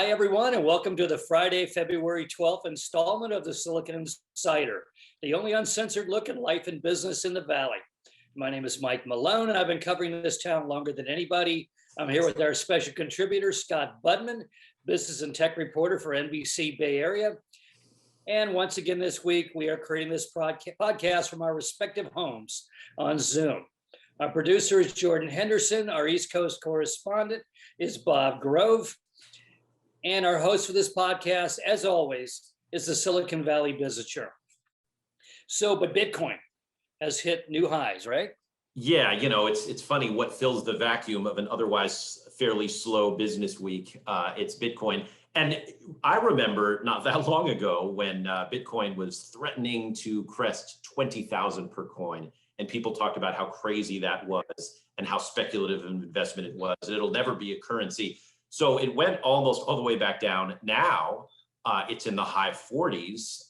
Hi, everyone, and welcome to the Friday, February 12th installment of the Silicon Insider, the only uncensored look at life and business in the Valley. My name is Mike Malone, and I've been covering this town longer than anybody. I'm here with our special contributor, Scott Budman, business and tech reporter for NBC Bay Area. And once again this week, we are creating this podcast from our respective homes on Zoom. Our producer is Jordan Henderson. Our East Coast correspondent is Bob Grove. And our host for this podcast, as always, is the Silicon Valley Business Journal. But Bitcoin has hit new highs, right? Yeah, it's funny what fills the vacuum of an otherwise fairly slow business week. It's Bitcoin. And I remember not that long ago when Bitcoin was threatening to crest 20,000 per coin. And people talked about how crazy that was and how speculative an investment it was. It'll never be a currency. So it went almost all the way back down. Now it's in the high 40s,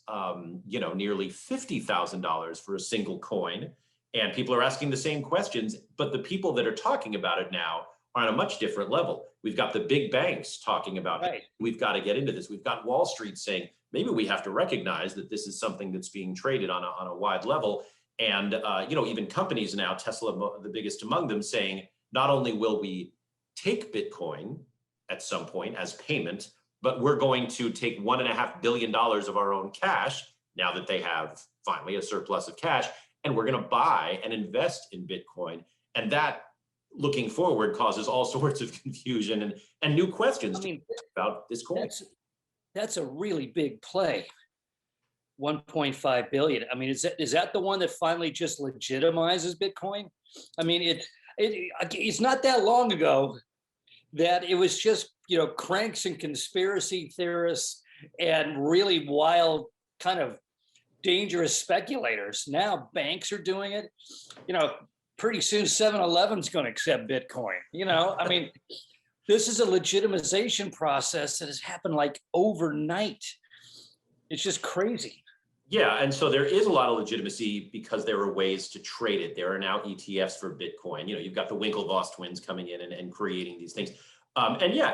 nearly $50,000 for a single coin. And people are asking the same questions, but the people that are talking about it now are on a much different level. We've got the big banks talking about it. We've got to get into this. We've got Wall Street saying, maybe we have to recognize that this is something that's being traded on a wide level. And, even companies now, Tesla, the biggest among them, saying, not only will we take Bitcoin at some point as payment, but we're going to take $1.5 billion of our own cash now that they have finally a surplus of cash, and we're going to buy and invest in Bitcoin. And that, looking forward, causes all sorts of confusion and new questions about this coin. That's a really big play. 1.5 billion. I mean, is that the one that finally just legitimizes Bitcoin? I mean, it's not that long ago that it was just, cranks and conspiracy theorists and really wild kind of dangerous speculators. Now banks are doing it. Pretty soon 7-Eleven's going to accept Bitcoin. This is a legitimization process that has happened like overnight. It's just crazy. Yeah, and so there is a lot of legitimacy because there are ways to trade it. There are now ETFs for Bitcoin. You've got the Winklevoss twins coming in and creating these things.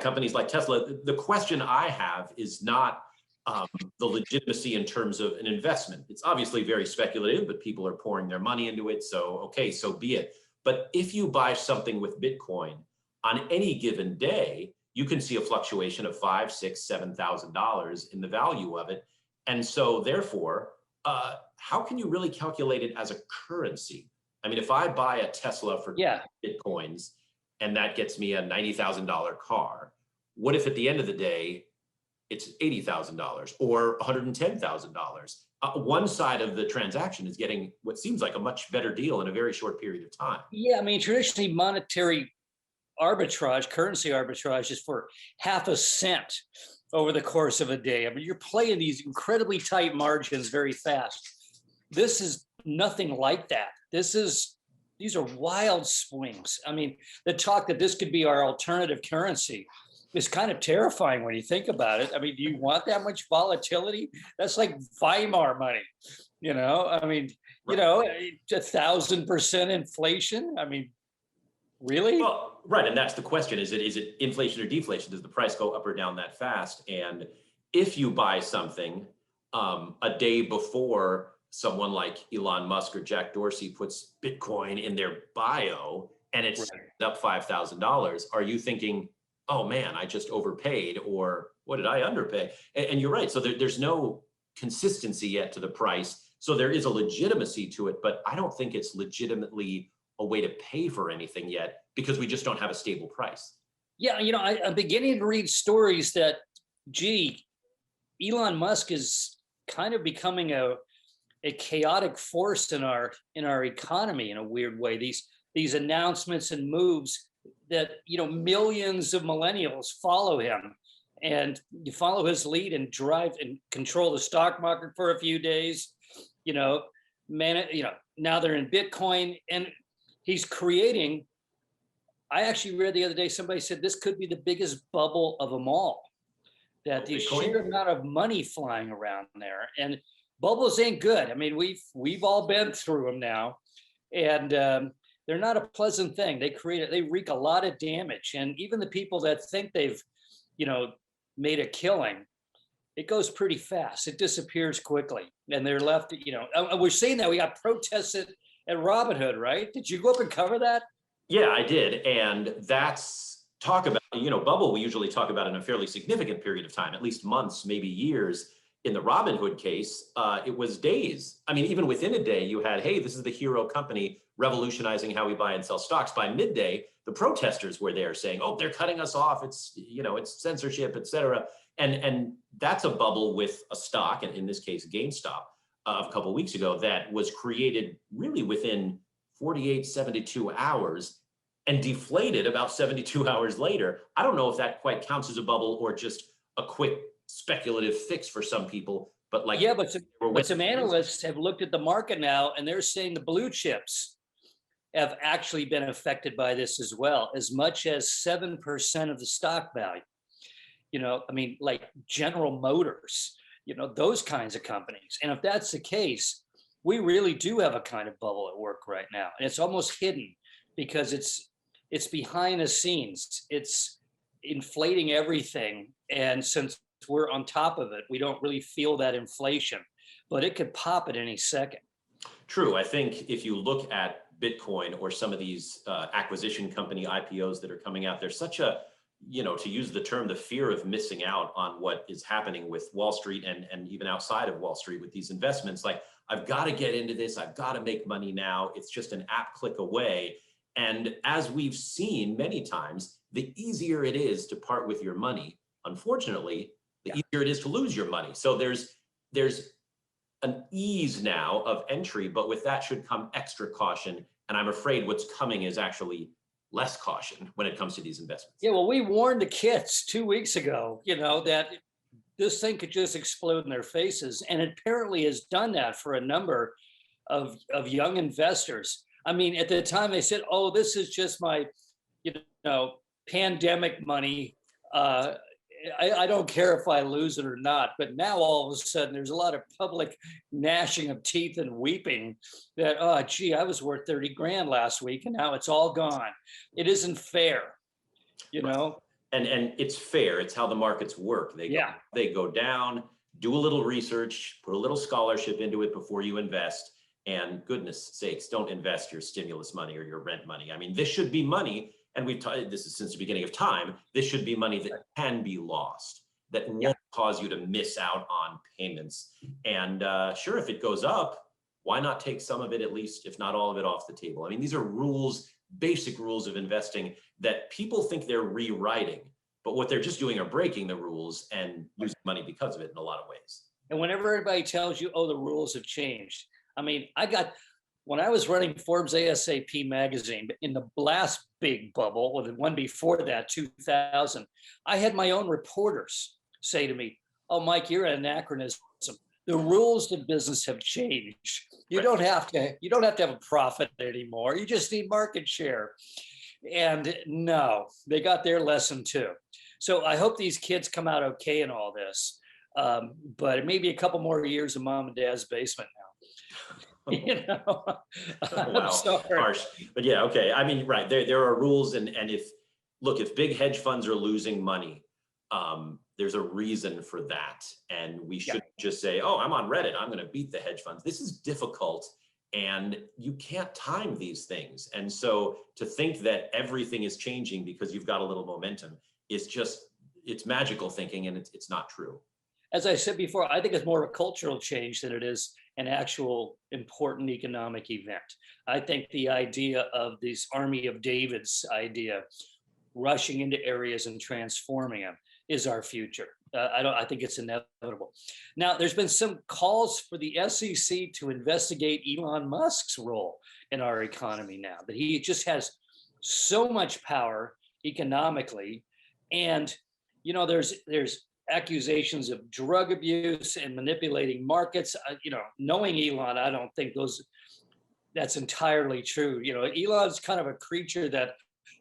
Companies like Tesla. The question I have is not the legitimacy in terms of an investment. It's obviously very speculative, but people are pouring their money into it. So, okay, so be it. But if you buy something with Bitcoin on any given day, you can see a fluctuation of $5,000, $6,000, $7,000 in the value of it. And so therefore, how can you really calculate it as a currency? I mean, if I buy a Tesla for Bitcoins and that gets me a $90,000 car, what if at the end of the day, it's $80,000 or $110,000? One side of the transaction is getting what seems like a much better deal in a very short period of time. Yeah, I mean, traditionally monetary arbitrage, currency arbitrage is for half a cent over the course of a day. I mean, you're playing these incredibly tight margins very fast. This is nothing like that. These are wild swings. I mean, the talk that this could be our alternative currency is kind of terrifying when you think about it. I mean, do you want that much volatility? That's like Weimar money, I mean, 1,000% inflation. I mean, really? Well, right. And that's the question. Is it inflation or deflation? Does the price go up or down that fast? And if you buy something a day before someone like Elon Musk or Jack Dorsey puts Bitcoin in their bio and it's up $5,000, are you thinking, oh man, I just overpaid, or what did I underpay? And you're right. So there's no consistency yet to the price. So there is a legitimacy to it, but I don't think it's legitimately a way to pay for anything yet because we just don't have a stable price. Yeah, I'm beginning to read stories that, Elon Musk is kind of becoming a chaotic force in our economy in a weird way. These announcements and moves that, millions of millennials follow him, and you follow his lead and drive and control the stock market for a few days. Now they're in Bitcoin, and he's creating. I actually read the other day, somebody said this could be the biggest bubble of them all. That the sheer amount of money flying around there, and bubbles ain't good. I mean, we've all been through them now, and they're not a pleasant thing. They wreak a lot of damage, and even the people that think they've, made a killing, it goes pretty fast. It disappears quickly, and they're left. We're seeing that we got protests at Robinhood, right? Did you go up and cover that? Yeah, I did. And that's talk about, Bubble, we usually talk about in a fairly significant period of time, at least months, maybe years. In the Robinhood case, it was days. I mean, even within a day, you had, hey, this is the hero company revolutionizing how we buy and sell stocks. By midday, the protesters were there saying, oh, they're cutting us off. It's censorship, et cetera. And that's a bubble with a stock, and in this case, GameStop, a couple of weeks ago, that was created really within 48, 72 hours and deflated about 72 hours later. I don't know if that quite counts as a bubble or just a quick speculative fix for some people, but some analysts have looked at the market now, and they're saying the blue chips have actually been affected by this as well, as much as 7% of the stock value. Like General Motors, those kinds of companies. And if that's the case, we really do have a kind of bubble at work right now. And it's almost hidden because it's behind the scenes. It's inflating everything. And since we're on top of it, we don't really feel that inflation, but it could pop at any second. True. I think if you look at Bitcoin or some of these acquisition company IPOs that are coming out, there's such a, to use the term, the fear of missing out on what is happening with Wall Street and even outside of Wall Street with these investments. Like, I've got to get into this. I've got to make money now. It's just an app click away. And as we've seen many times, the easier it is to part with your money, unfortunately, the easier it is to lose your money. So there's an ease now of entry, but with that should come extra caution. And I'm afraid what's coming is actually less caution when it comes to these investments. Yeah, well, we warned the kids 2 weeks ago, that this thing could just explode in their faces. And it apparently has done that for a number of young investors. I mean, at the time they said, oh, this is just my, pandemic money. I don't care if I lose it or not. But now all of a sudden there's a lot of public gnashing of teeth and weeping that, oh, gee, I was worth 30 grand last week and now it's all gone. It isn't fair, And it's fair. It's how the markets work. They go down, do a little research, put a little scholarship into it before you invest. And goodness sakes, don't invest your stimulus money or your rent money. I mean, this should be money. And this is since the beginning of time, this should be money that can be lost, that won't cause you to miss out on payments. And sure, if it goes up, why not take some of it, at least, if not all of it, off the table? I mean, these are rules, basic rules of investing that people think they're rewriting, but what they're just doing are breaking the rules and losing money because of it in a lot of ways. And whenever everybody tells you, oh, the rules have changed. I mean, when I was running Forbes ASAP magazine in the last big bubble, or the one before that, 2000, I had my own reporters say to me, oh, Mike, you're an anachronism. The rules of business have changed. You don't have to have a profit anymore. You just need market share. And no, they got their lesson too. So I hope these kids come out okay in all this. But it may be a couple more years of mom and dad's basement now. Wow, I'm sorry. Harsh. But yeah, okay. I mean, right, there are rules, and if big hedge funds are losing money, there's a reason for that. And we shouldn't just say, oh, I'm on Reddit, I'm going to beat the hedge funds. This is difficult, and you can't time these things. And so to think that everything is changing because you've got a little momentum is it's magical thinking, and it's not true. As I said before, I think it's more of a cultural change than it is an actual important economic event. I think the idea of this Army of David's idea, rushing into areas and transforming them, is our future. I think it's inevitable. Now, there's been some calls for the SEC to investigate Elon Musk's role in our economy now, that he just has so much power economically. And, there's accusations of drug abuse and manipulating markets. Knowing Elon, I don't think that's entirely true. Elon's kind of a creature that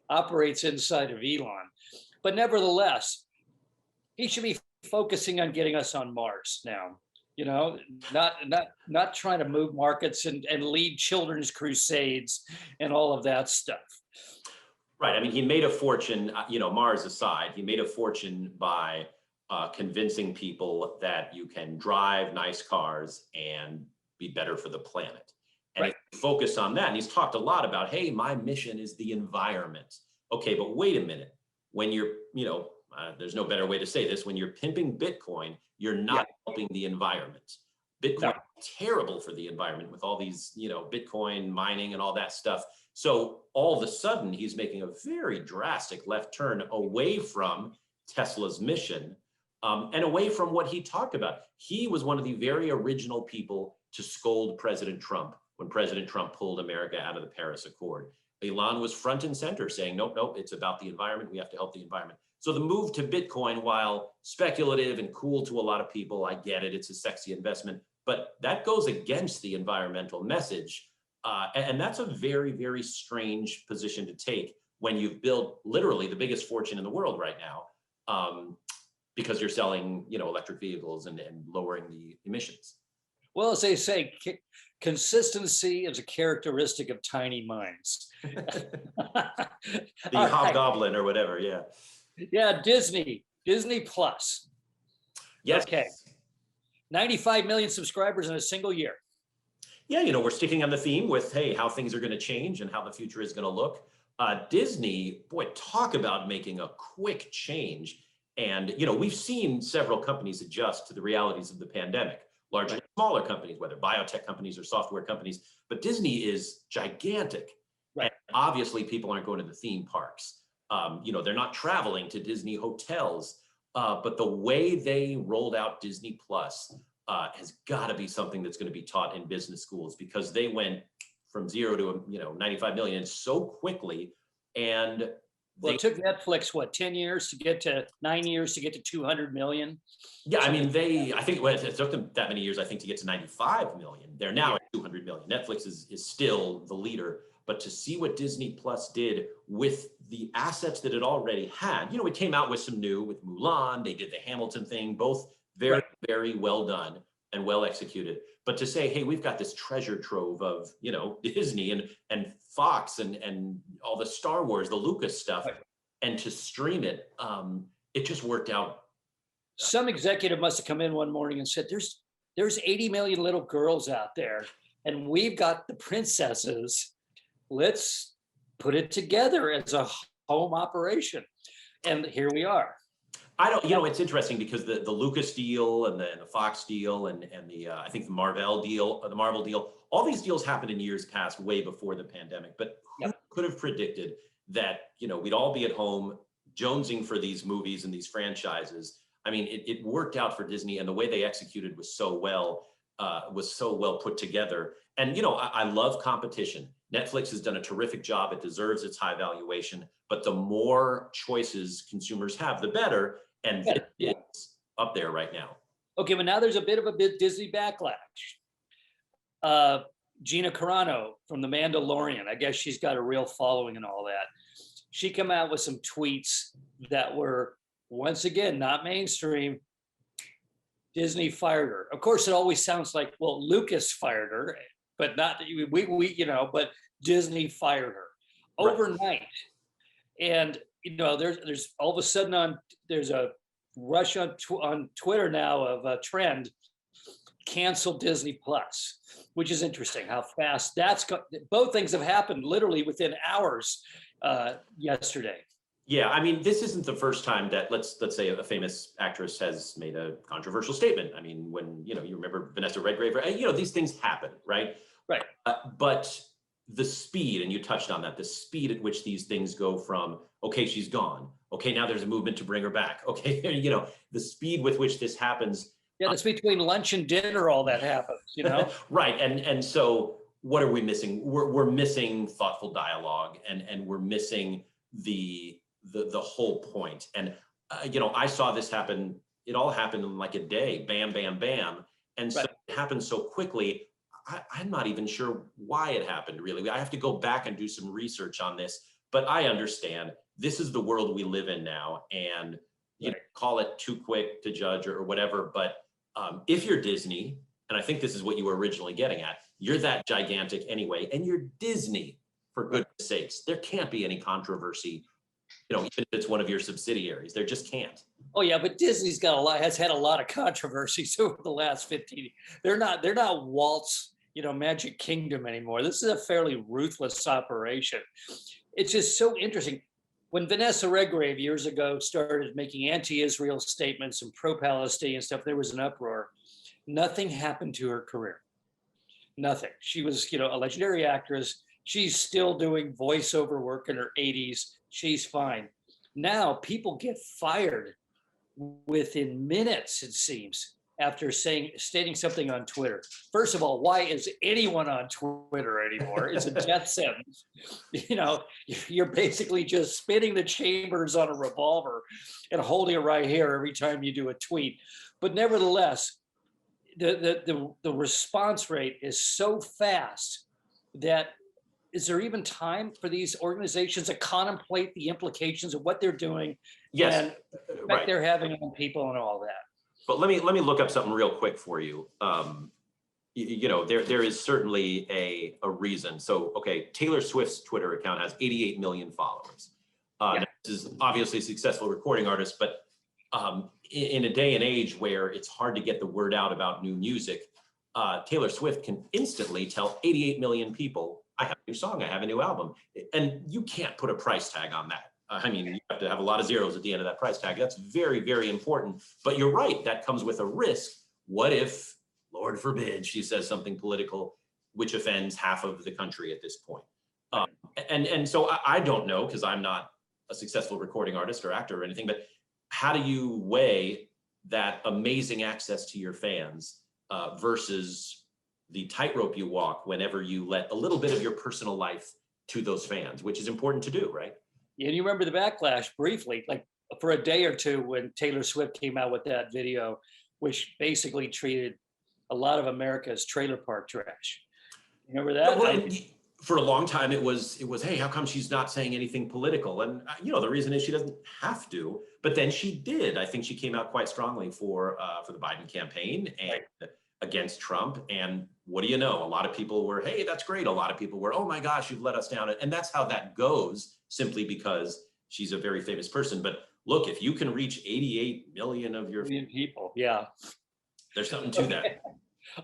operates inside of Elon, but nevertheless, he should be focusing on getting us on Mars now. Not trying to move markets and lead children's crusades and all of that stuff. Right. I mean, he made a fortune. Mars aside, he made a fortune by convincing people that you can drive nice cars and be better for the planet. And Right. focus on that. And he's talked a lot about, hey, my mission is the environment. Okay, but wait a minute. When you're, there's no better way to say this. When you're pimping Bitcoin, you're not helping the environment. Bitcoin is terrible for the environment with all these, Bitcoin mining and all that stuff. So all of a sudden, he's making a very drastic left turn away from Tesla's mission and away from what he talked about. He was one of the very original people to scold President Trump when President Trump pulled America out of the Paris Accord. Elon was front and center saying, nope, it's about the environment. We have to help the environment. So the move to Bitcoin, while speculative and cool to a lot of people, I get it, it's a sexy investment, but that goes against the environmental message. And that's a very, very strange position to take when you've built literally the biggest fortune in the world right now, because you're selling, electric vehicles and lowering the emissions. Well, as they say, consistency is a characteristic of tiny minds. The hobgoblin or whatever, yeah. Yeah, Disney Plus. Yes. Okay. 95 million subscribers in a single year. Yeah, we're sticking on the theme with, hey, how things are going to change and how the future is going to look. Disney, boy, talk about making a quick change. And, we've seen several companies adjust to the realities of the pandemic. Largely smaller companies, whether biotech companies or software companies, but Disney is gigantic. Right. And obviously people aren't going to the theme parks. They're not traveling to Disney hotels, but the way they rolled out Disney Plus has got to be something that's going to be taught in business schools, because they went from 0 to 95 million so quickly. And well, it took Netflix, 10 years to get to 9 years to get to 200 million? Yeah, I mean, I think it took them that many years, I think, to get to 95 million. They're now at 200 million. Netflix is still the leader. But to see what Disney Plus did with the assets that it already had, it came out with some new, with Mulan, they did the Hamilton thing, both very, very well done and well executed. But to say, hey, we've got this treasure trove of, Disney and Fox and all the Star Wars, the Lucas stuff, and to stream it, it just worked out. Some executive must have come in one morning and said, there's 80 million little girls out there, and we've got the princesses. Let's put it together as a home operation. And here we are. It's interesting because the Lucas deal and the Fox deal and the I think the Marvel deal, all these deals happened in years past, way before the pandemic. But who could have predicted that, we'd all be at home jonesing for these movies and these franchises? I mean, it worked out for Disney, and the way they executed was so well put together. And, I love competition. Netflix has done a terrific job. It deserves its high valuation, but the more choices consumers have, the better. And it's up there right now. Okay, but now there's a bit of a Disney backlash. Gina Carano from The Mandalorian, I guess she's got a real following and all that. She came out with some tweets that were, once again, not mainstream. Disney fired her. Of course, it always sounds like, well, Lucas fired her, but not but Disney fired her overnight. And there's all of a sudden there's a rush on Twitter now of a trend, cancel Disney Plus, which is interesting how fast both things have happened literally within hours yesterday. Yeah, I mean, this isn't the first time that let's say a famous actress has made a controversial statement. I mean, when you remember Vanessa Redgrave, these things happen, right? Right. But the speed, and you touched on that, the speed at which these things go from, okay, she's gone. Okay, now there's a movement to bring her back. Okay, the speed with which this happens. Yeah, that's between lunch and dinner, all that happens, Right, and so what are we missing? We're missing thoughtful dialogue, and we're missing the whole point. And I saw this happen. It all happened in like a day, bam, bam, bam, and so it happened so quickly. I'm not even sure why it happened, really. I have to go back and do some research on this, but I understand this is the world we live in now, and call it too quick to judge or whatever. But if you're Disney, and I think this is what you were originally getting at, you're that gigantic anyway, and you're Disney, for goodness sakes. There can't be any controversy even if it's one of your subsidiaries. There just can't. Oh yeah, but Disney's has had a lot of controversies over the last 15. They're not Walt's, Magic Kingdom anymore. This is a fairly ruthless operation. It's just so interesting. When Vanessa Redgrave years ago started making anti-Israel statements and pro-Palestinian stuff, there was an uproar. Nothing happened to her career. Nothing. She was, a legendary actress. She's still doing voiceover work in her 80s. She's fine. Now people get fired within minutes, it seems, after stating something on Twitter. First of all, why is anyone on Twitter anymore? It's a death sentence. You're basically just spinning the chambers on a revolver and holding it right here every time you do a tweet. But nevertheless, the response rate is so fast that is there even time for these organizations to contemplate the implications of what they're doing Yes, and the effect they're having on people and all that? But let me look up something real quick for you. There is certainly a reason. So, okay, Taylor Swift's Twitter account has 88 million followers. Now, this is obviously a successful recording artist, but in a day and age where it's hard to get the word out about new music, Taylor Swift can instantly tell 88 million people, I have a new song, I have a new album. And you can't put a price tag on that. You have to have a lot of zeros at the end of that price tag. That's very, very important. But you're right, that comes with a risk. What if, Lord forbid, she says something political which offends half of the country at this point? And so I don't know, because I'm not a successful recording artist or actor or anything, but how do you weigh that amazing access to your fans versus the tightrope you walk whenever you let a little bit of your personal life to those fans, which is important to do, right? And you remember the backlash briefly, like for a day or two when Taylor Swift came out with that video, which basically treated a lot of America as trailer park trash. You remember that? Well, for a long time, it was, hey, how come she's not saying anything political? And, the reason is she doesn't have to, but then she did. I think she came out quite strongly for the Biden campaign and against Trump. And what do you know? A lot of people were, hey, that's great. A lot of people were, oh my gosh, you've let us down. And that's how that goes, simply because she's a very famous person. But look, if you can reach 88 million of your people, yeah, there's something to that.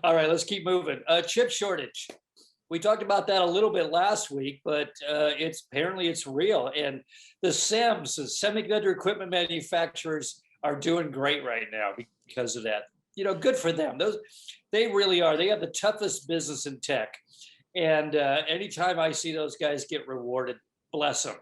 All right, let's keep moving. Chip shortage. We talked about that a little bit last week, but it's real. And the semiconductor equipment manufacturers, are doing great right now because of that. Good for them. They really are. They have the toughest business in tech. And anytime I see those guys get rewarded, bless them.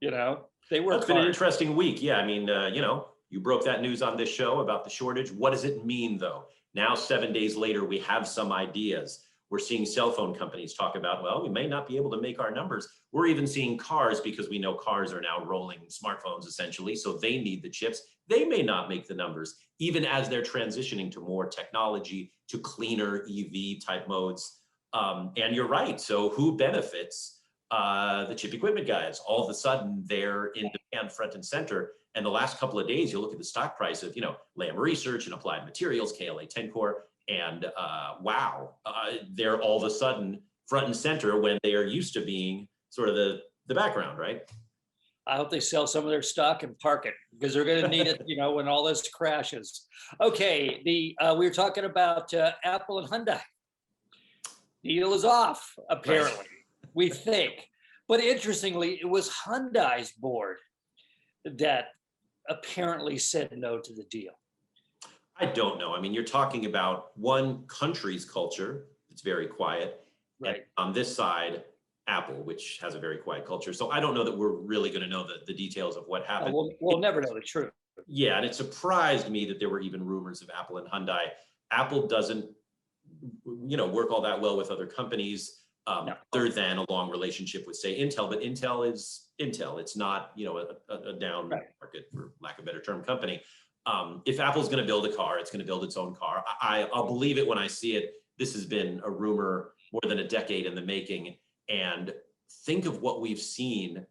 They work hard. It's been an interesting week. Yeah, you broke that news on this show about the shortage. What does it mean, though? Now, 7 days later, we have some ideas. We're seeing cell phone companies talk about, well, we may not be able to make our numbers. We're even seeing cars, because we know cars are now rolling smartphones essentially, so they need the chips. They may not make the numbers, even as they're transitioning to more technology, to cleaner EV type modes. And you're right. So who benefits? The chip equipment guys. All of a sudden, they're in demand front and center. And the last couple of days, you look at the stock price of, Lam Research and Applied Materials, KLA-Tencor, and wow, they're all of a sudden front and center when they are used to being sort of the background, right? I hope they sell some of their stock and park it, because they're going to need it, when all this crashes. Okay, we were talking about Apple and Hyundai. Deal is off, apparently, right. We think. But interestingly, it was Hyundai's board that apparently said no to the deal. I don't know. You're talking about one country's culture. It's very quiet. Right. And on this side, Apple, which has a very quiet culture. So I don't know that we're really going to know the details of what happened. We'll never know the truth. Yeah, and it surprised me that there were even rumors of Apple and Hyundai. Apple doesn't, work all that well with other companies, no. Other than a long relationship with, say, Intel. But Intel is Intel. It's not, a down market, for lack of a better term, company. If Apple's going to build a car, it's going to build its own car. I'll believe it when I see it. This has been a rumor more than a decade in the making. And think of what we've seen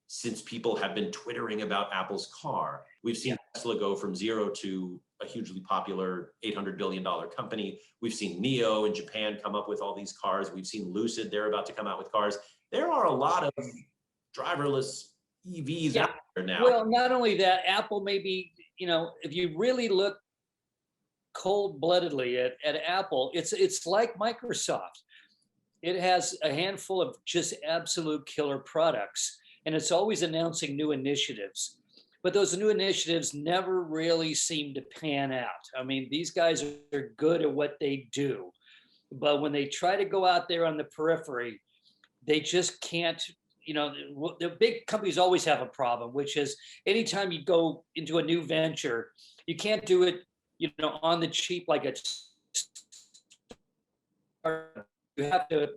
since people have been twittering about Apple's car. We've seen Tesla go from zero to a hugely popular $800 billion company. We've seen NIO in Japan come up with all these cars. We've seen Lucid, they're about to come out with cars. There are a lot of driverless EVs Yeah. out there now. Well, not only that, Apple maybe, if you really look cold-bloodedly at Apple, it's like Microsoft. It has a handful of just absolute killer products, and it's always announcing new initiatives. But those new initiatives never really seem to pan out. I mean, these guys are good at what they do, but when they try to go out there on the periphery, they just can't. The big companies always have a problem, which is anytime you go into a new venture, you can't do it, on the cheap like it's. You have to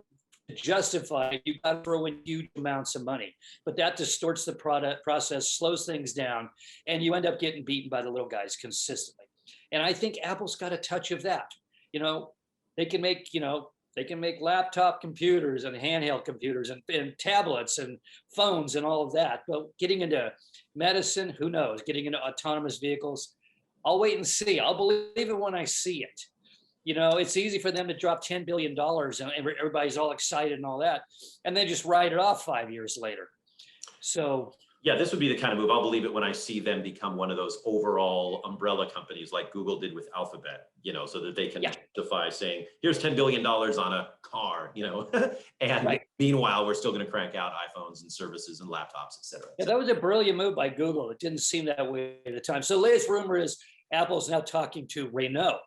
justify it. You got to throw in huge amounts of money, but that distorts the product process, slows things down, and you end up getting beaten by the little guys consistently. And I think Apple's got a touch of that. They can make laptop computers and handheld computers and tablets and phones and all of that. But getting into medicine, who knows? Getting into autonomous vehicles, I'll wait and see. I'll believe it when I see it. It's easy for them to drop $10 billion and everybody's all excited and all that, and then just write it off 5 years later. So yeah, this would be the kind of move I'll believe it when I see them become one of those overall umbrella companies like Google did with Alphabet, so that they can justify saying, here's $10 billion on a car, and right. Meanwhile, we're still going to crank out iPhones and services and laptops, et cetera. Yeah, that was a brilliant move by Google. It didn't seem that way at the time. So the latest rumor is Apple's now talking to Renault,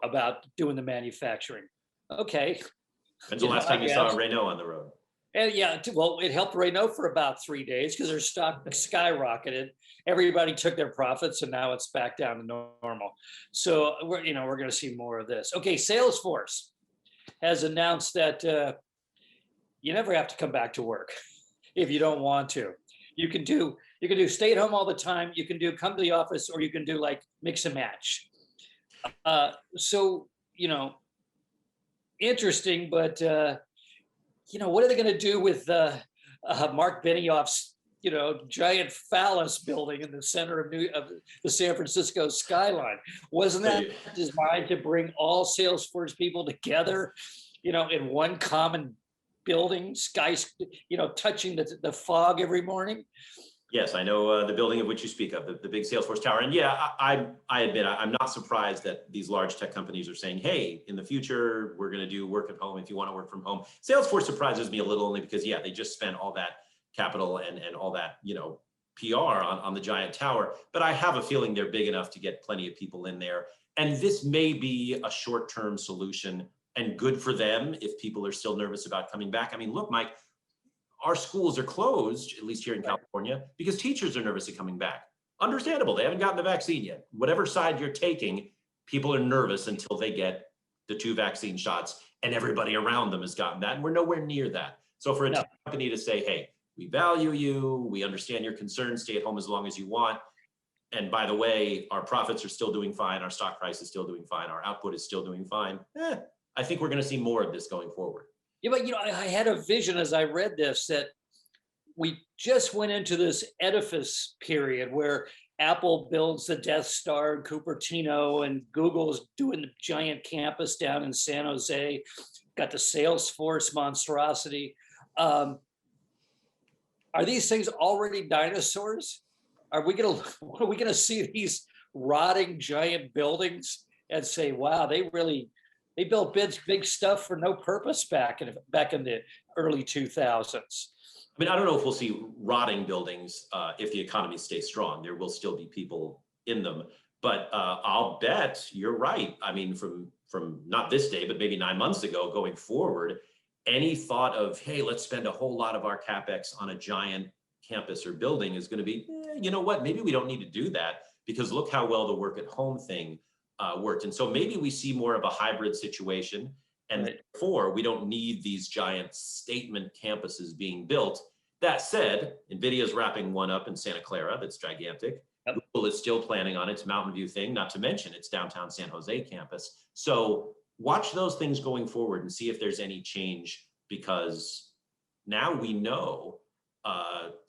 about doing the manufacturing. Okay. When's the last time you saw a Renault on the road? And yeah, well, it helped Renault for about 3 days because their stock skyrocketed. Everybody took their profits, and now it's back down to normal. So we're going to see more of this. Okay, Salesforce has announced that you never have to come back to work if you don't want to. You can do stay at home all the time. You can do come to the office, or you can do like mix and match. So interesting, but what are they going to do with Mark Benioff's giant phallus building in the center of the San Francisco skyline? Wasn't that designed to bring all Salesforce people together, in one common building, touching the fog every morning? Yes, I know the building of which you speak of, the big Salesforce tower. And yeah, I admit, I'm not surprised that these large tech companies are saying, hey, in the future, we're going to do work at home if you want to work from home. Salesforce surprises me a little only because, yeah, they just spent all that capital and all that, PR on the giant tower. But I have a feeling they're big enough to get plenty of people in there. And this may be a short-term solution and good for them if people are still nervous about coming back. I mean, look, Mike, our schools are closed, at least here in California, because teachers are nervous at coming back. Understandable, they haven't gotten the vaccine yet. Whatever side you're taking, people are nervous until they get the 2 vaccine shots and everybody around them has gotten that, and we're nowhere near that. So for a tech company to say, hey, we value you, we understand your concerns, stay at home as long as you want, and by the way, our profits are still doing fine, our stock price is still doing fine, our output is still doing fine, I think we're gonna see more of this going forward. Yeah, but I had a vision as I read this that we just went into this edifice period where Apple builds the Death Star in Cupertino, and Google's doing the giant campus down in San Jose, got the Salesforce monstrosity. Are these things already dinosaurs? Are we gonna see these rotting giant buildings and say, wow, they built big stuff for no purpose back in the early 2000s. I mean, I don't know if we'll see rotting buildings if the economy stays strong. There will still be people in them, but I'll bet you're right. I mean, from not this day, but maybe 9 months ago going forward, any thought of, hey, let's spend a whole lot of our CapEx on a giant campus or building is going to be, you know what, maybe we don't need to do that because look how well the work at home thing worked. And so maybe we see more of a hybrid situation, and therefore we don't need these giant statement campuses being built. That said, NVIDIA's wrapping one up in Santa Clara that's gigantic. Google is still planning on its Mountain View thing, not to mention its downtown San Jose campus. So watch those things going forward and see if there's any change, because now we know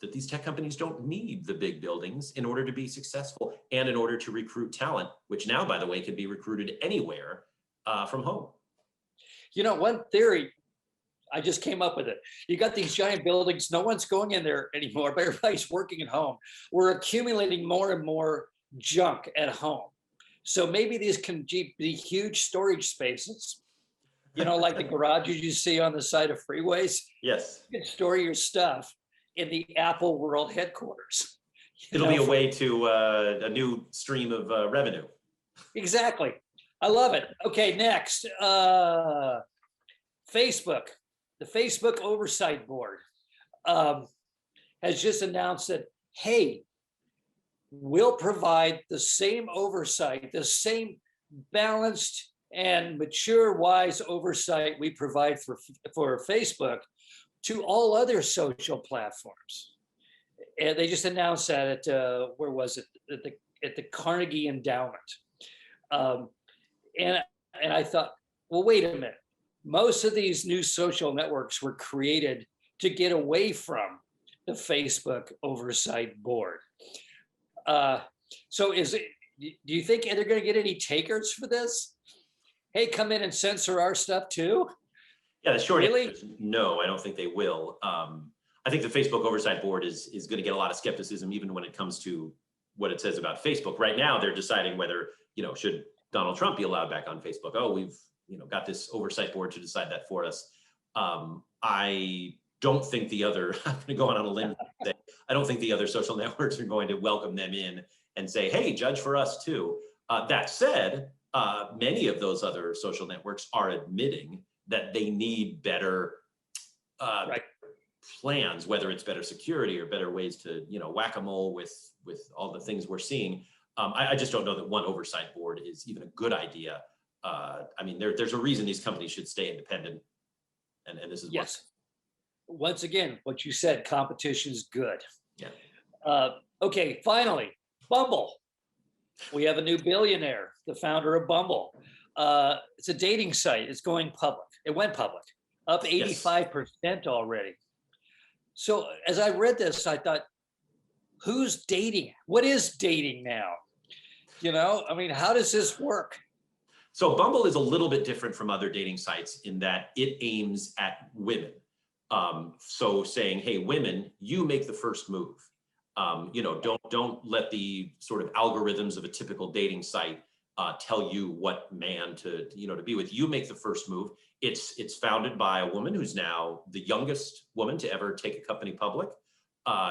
that these tech companies don't need the big buildings in order to be successful and in order to recruit talent, which now, by the way, can be recruited anywhere from home. One theory I just came up with it. You got these giant buildings, no one's going in there anymore, but everybody's working at home. We're accumulating more and more junk at home. So maybe these can be huge storage spaces, like the garages you see on the side of freeways. Yes. You can store your stuff in the Apple World headquarters. It'll be a way to a new stream of revenue. Exactly. I love it. Okay, next. Facebook. The Facebook Oversight Board has just announced that, hey, we'll provide the same oversight, the same balanced and mature, wise oversight we provide for Facebook to all other social platforms. And they just announced that at, where was it? At the Carnegie Endowment. And I thought, well, wait a minute. Most of these new social networks were created to get away from the Facebook Oversight Board. So do you think they're going to get any takers for this? Hey, come in and censor our stuff too? Yeah, the short answer is no, I don't think they will. I think the Facebook Oversight Board is going to get a lot of skepticism, even when it comes to what it says about Facebook. Right now, they're deciding whether, should Donald Trump be allowed back on Facebook? Oh, we've got this oversight board to decide that for us. I don't think the other, I'm going to go on a limb and say, I don't think the other social networks are going to welcome them in and say, hey, judge for us too. That said, many of those other social networks are admitting that they need better plans, whether it's better security or better ways to, whack-a-mole with all the things we're seeing. I just don't know that one oversight board is even a good idea. There's a reason these companies should stay independent. And this is yes. Once again, what you said, competition is good. Yeah. Okay, finally, Bumble. We have a new billionaire, the founder of Bumble. It's a dating site. It's going public. It went public, up 85% already. So as I read this, I thought, who's dating? What is dating now? How does this work? So Bumble is a little bit different from other dating sites in that it aims at women. So saying, hey, women, you make the first move. Don't let the sort of algorithms of a typical dating site tell you what man to be with. You make the first move. It's founded by a woman who's now the youngest woman to ever take a company public.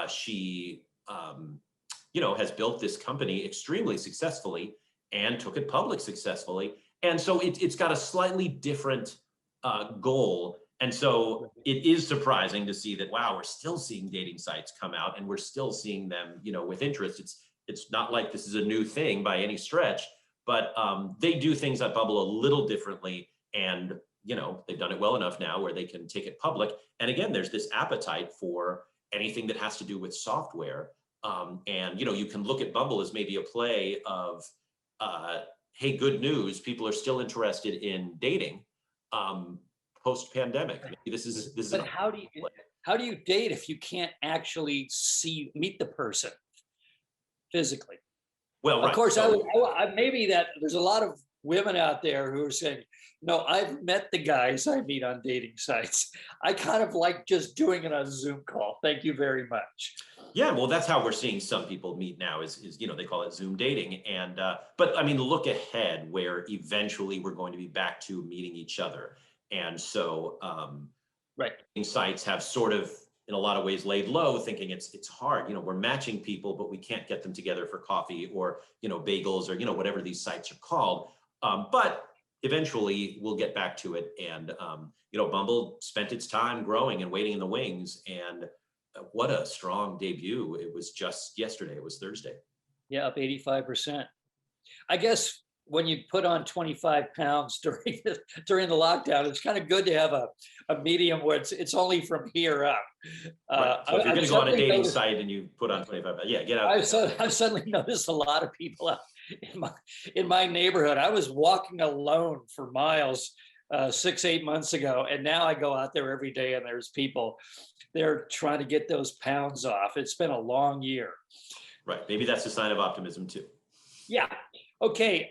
She has built this company extremely successfully and took it public successfully. And so it's got a slightly different goal. And so it is surprising to see that, wow, we're still seeing dating sites come out and we're still seeing them, with interest. It's not like this is a new thing by any stretch, but they do things at Bumble a little differently. And, they've done it well enough now where they can take it public. And again, there's this appetite for anything that has to do with software. And, you can look at Bumble as maybe a play of, hey, good news, people are still interested in dating post-pandemic. Maybe this is. But how do you date if you can't actually meet the person physically? Well, of course, I maybe that there's a lot of women out there who are saying, no, I've met the guys I meet on dating sites. I kind of like just doing it on a Zoom call. Thank you very much. Yeah, well, that's how we're seeing some people meet now is they call it Zoom dating. And, but look ahead where eventually we're going to be back to meeting each other. And so sites have sort of, in a lot of ways, laid low, thinking it's hard. We're matching people, but we can't get them together for coffee or, bagels or, whatever these sites are called. But eventually we'll get back to it. And, Bumble spent its time growing and waiting in the wings. And what a strong debut. It was just yesterday. It was Thursday. Yeah, up 85%. I guess when you put on 25 pounds during the lockdown, it's kind of good to have a medium where it's only from here up. Right. So if you're going to go on a dating site and you put on 25 pounds, get out. I've suddenly noticed a lot of people out in my neighborhood. I was walking alone for miles 6-8 months ago, and now I go out there every day and there's people. They're trying to get those pounds off. It's been a long year. Right. Maybe that's a sign of optimism too. Yeah. Okay.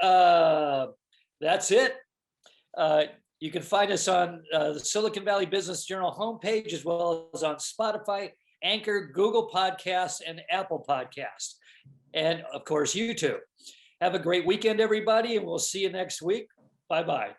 That's it. You can find us on the Silicon Valley Business Journal homepage, as well as on Spotify, Anchor, Google Podcasts, and Apple Podcasts. And of course, YouTube. Have a great weekend, everybody, and we'll see you next week. Bye-bye.